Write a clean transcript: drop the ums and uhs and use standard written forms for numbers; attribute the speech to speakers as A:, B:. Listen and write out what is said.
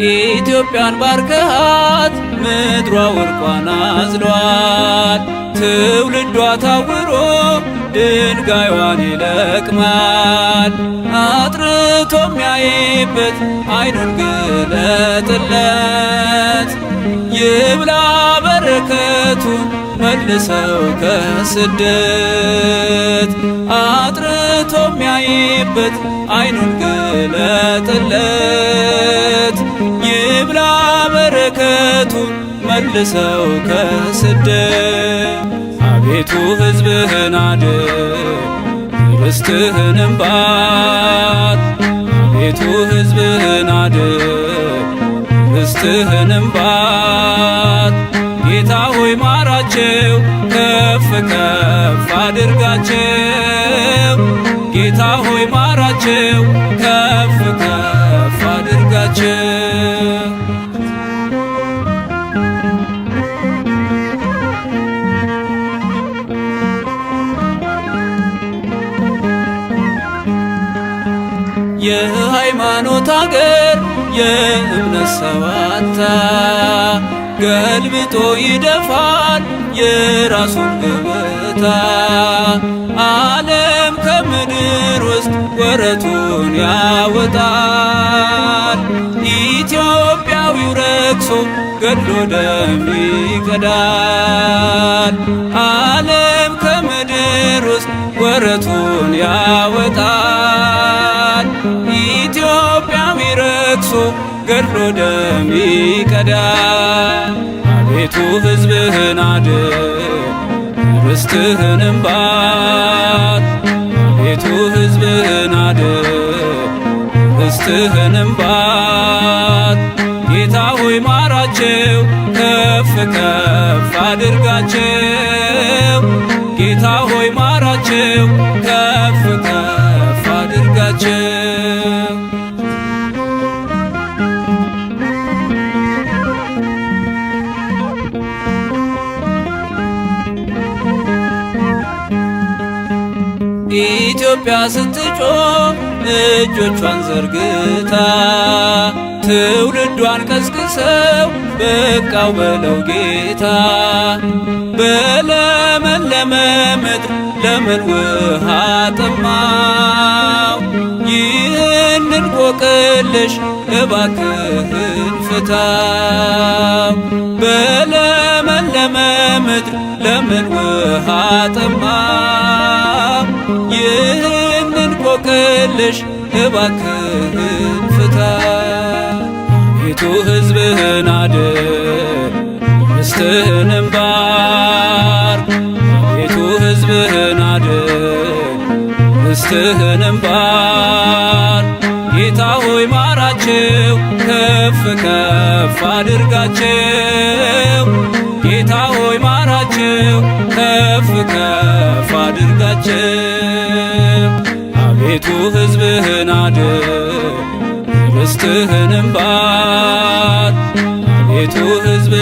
A: ኢትዮጵያን ባርከሃት ምድሯ ወርቋን አዝሏል። ትውልዷ ታውሮ ድንጋዩን ይለቅማል። አጥርቶ ሚያይበት አይኑን ግለጥለት። ይብላ በረከቱን መልሰው ከስደት። አጥርቶ ሚያይበት አይኑን ግለጥለት። ይብላ በረከቱን መልሰው ከስደት። አቤቱ ሕዝብህን አድን ርስትህንም ባርክ። አቤቱ ሕዝብህን አድን ርስትህንም ባርክ። ጌታ ሆይ ማራቸው ከፍ ከፍ አድርጋቸው። ጌታ ሆይ ማራቸው ከፍ ከፍ አድርጋቸው። የሃይማኖት አገር የእምነት ሰዋታ ገልብጦ ይደፋል የራሱን ገበታ። ዓለም ከምድር ውስጥ ወረቱን ያወጣል። ኢትዮጵያዊው ረክሶ ገድሎ ደም ይቀዳል። ዓለም ከምድር ውስጥ ወረቱን ያወጣል። ኢትዮጵያዊ ረክሶ ገድሎ ደም ይቀዳል። አቤቱ ሕዝብህን አድን ርስትህንም ባርክ። አቤቱ ሕዝብህን አድን ርስትህንም ባርክ። ጌታ ሆይ ማራቸው ከፍ ከፍ አድርጋቸው። ጌታ ሆይ ማራቸው ከፍ ከፍ አድርጋቸው። ኢትዮጵያ ስትጮህ እጆቿን ዘርግታ ትውልዷን ቀስቅሰው በቃው በለው ጌታ። በለመለመ ምድር ለምን ውሃ ጠማው? ይህንን ቆቅልሽ እባክህን ፍታው። በለመለመ ምድር ለምን ውሃ ጠማው? ይህንን ቆቅልሽ እባክህን ፍታ። አቤቱ ሕዝብህን አድን ርስትህንም ባርክ። አቤቱ ሕዝብህን አድን ርስትህንም ባርክ። ጌታ ሆይ ማራቸው ከፍ ከፍ አድርጋቸው። ጌታ ሆይ ማራቸው ከፍ ከፍ አድርጋቸው። አቤቱ ሕዝብህን አድን ርስትህንም ባርክ። አቤቱ ሕዝብ